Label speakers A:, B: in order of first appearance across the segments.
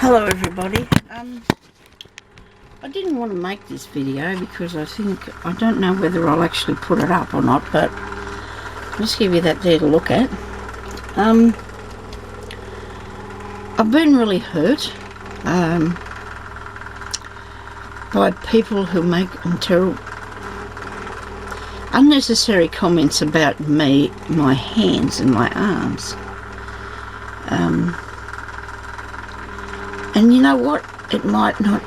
A: Hello everybody. I didn't want to make this video because I don't know whether I'll actually put it up or not, but I'll just give you that there to look at. I've been really hurt by people who make terrible, unnecessary comments about me, my hands and my arms. And you know what? It might not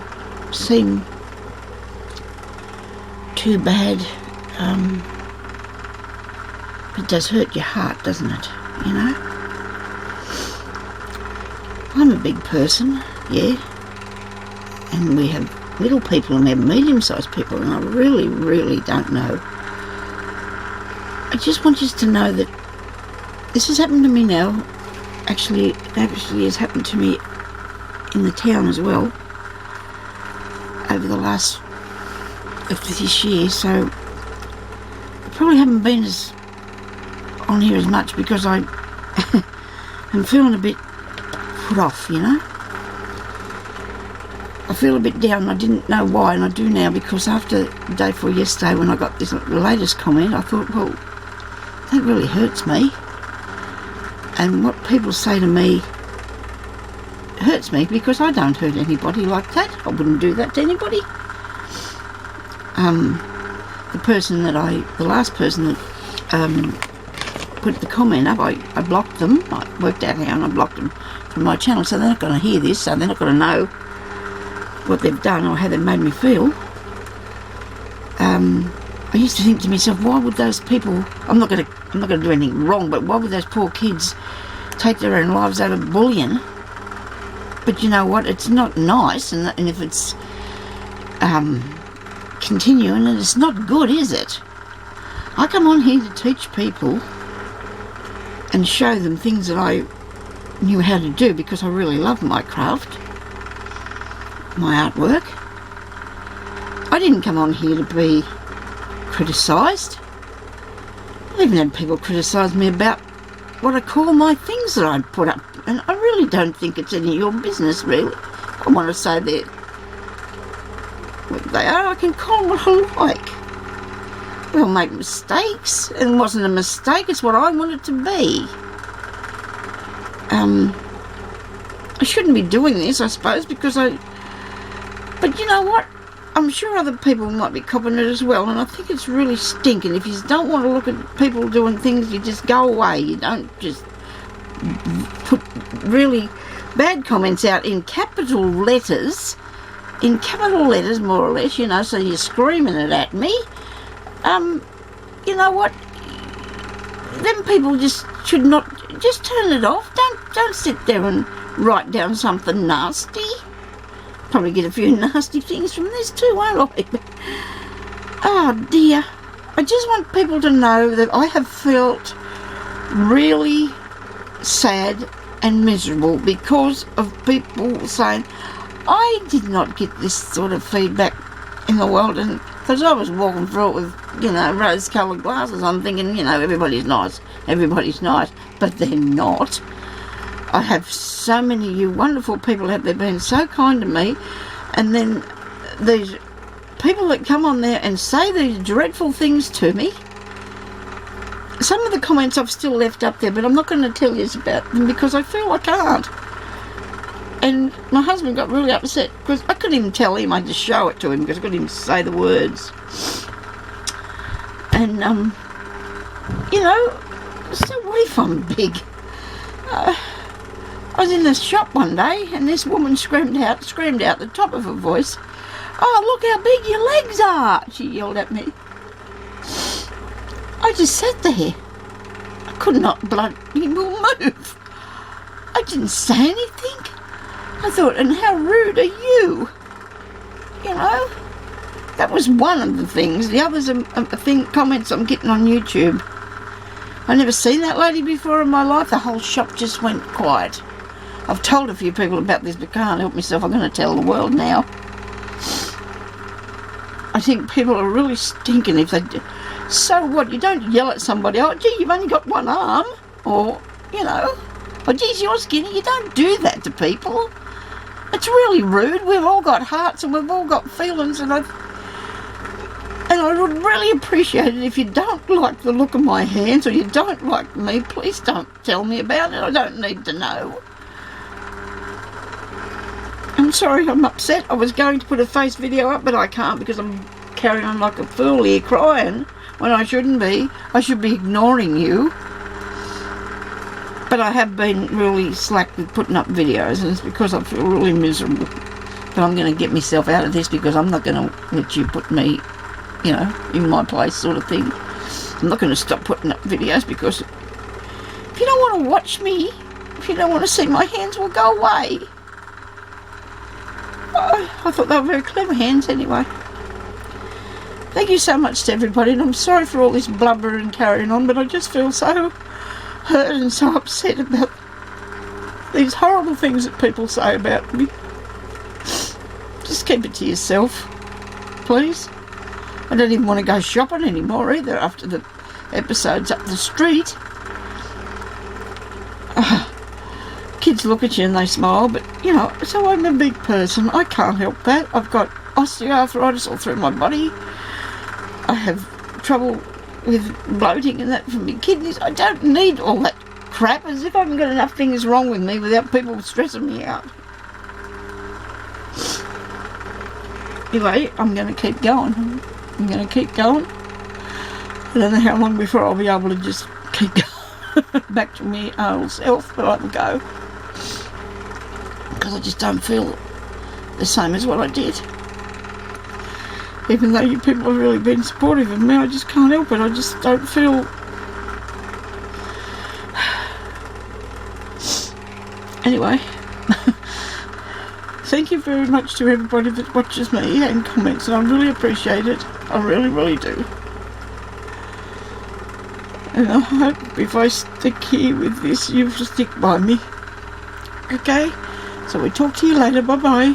A: seem too bad. It does hurt your heart, doesn't it? You know? I'm a big person, yeah. And we have little people and we have medium-sized people, and I really, really don't know. I just want you to know that this has happened to me now. Actually, it actually has happened to me in the town as well over the last of this year, so I probably haven't been on here as much because I am feeling a bit put off, you know. I feel a bit down. I didn't know why, and I do now, because after the day before yesterday when I got this latest comment, I thought, well, that really hurts me, and what people say to me hurts me because I don't hurt anybody like that. I wouldn't do that to anybody. The last person that put the comment up, I blocked them. I worked out how, and I blocked them from my channel, so they're not going to hear this, so they're not going to know what they've done or how they've made me feel. I used to think to myself, why would those people, I'm not going to do anything wrong, but why would those poor kids take their own lives out of bullying? But you know what, it's not nice, and if it's continuing, and it's not good, is it? I come on here to teach people and show them things that I knew how to do because I really love my craft, my artwork. I didn't come on here to be criticised. I've even had people criticise me about what I call my things that I put up, and I really don't think it's any of your business, really. I want to say that they are. I can call them what I like. We'll make mistakes, and it wasn't a mistake, it's what I want it to be. I shouldn't be doing this, I suppose, because but you know what? I'm sure other people might be copping it as well, and I think it's really stinking. If you don't want to look at people doing things, you just go away. You don't just put really bad comments out in capital letters, more or less, you know, so you're screaming it at me. You know what? Them people just should not, just turn it off. Don't sit there and write down something nasty. Probably get a few nasty things from this too, won't I? Oh dear. I just want people to know that I have felt really sad and miserable because of people saying I did not get this sort of feedback in the world, and because I was walking through it with, you know, rose-coloured glasses, I'm thinking, you know, everybody's nice, but they're not. I have so many of you wonderful people out there been so kind to me, and then these people that come on there and say these dreadful things to me. Some of the comments I've still left up there, but I'm not going to tell you about them because I feel I can't. And my husband got really upset because I couldn't even tell him, I just show it to him because I couldn't even say the words. And, you know, so what if I'm big? I was in the shop one day and this woman screamed out the top of her voice, "Oh, look how big your legs are!" she yelled at me. I just sat there. I could not bloody move. I didn't say anything. I thought, and how rude are you? You know? That was one of the things. The others are comments I'm getting on YouTube. I've never seen that lady before in my life. The whole shop just went quiet. I've told a few people about this, but can't help myself. I'm going to tell the world now. I think people are really stinking if they do. So what? You don't yell at somebody, "Oh, gee, you've only got one arm," or, you know, "Oh, geez, you're skinny." You don't do that to people. It's really rude. We've all got hearts and we've all got feelings, and I would really appreciate it if you don't like the look of my hands or you don't like me. Please don't tell me about it. I don't need to know. I'm sorry, I'm upset. I was going to put a face video up, but I can't because I'm carrying on like a fool here crying when I shouldn't be. I should be ignoring you. But I have been really slack with putting up videos, and it's because I feel really miserable. But I'm going to get myself out of this because I'm not going to let you put me, you know, in my place sort of thing. I'm not going to stop putting up videos because if you don't want to watch me, if you don't want to see my hands, well, go away. I thought they were very clever hands anyway. Thank you so much to everybody, and I'm sorry for all this blubber and carrying on, but I just feel so hurt and so upset about these horrible things that people say about me. Just keep it to yourself, please. I don't even want to go shopping anymore either after the episodes up the street. Kids look at you and they smile, but, you know, so I'm a big person. I can't help that. I've got osteoarthritis all through my body. I have trouble with bloating and that from my kidneys. I don't need all that crap, as if I haven't got enough things wrong with me without people stressing me out. Anyway, I'm going to keep going. I'm going to keep going. I don't know how long before I'll be able to just keep going back to my old self, but I will go. Because I just don't feel the same as what I did. Even though you people have really been supportive of me, I just can't help it. I just don't feel... Anyway, thank you very much to everybody that watches me and comments, and I really appreciate it. I really, really do. And I hope if I stick here with this, you'll stick by me. Okay? So we talk to you later. Bye-bye.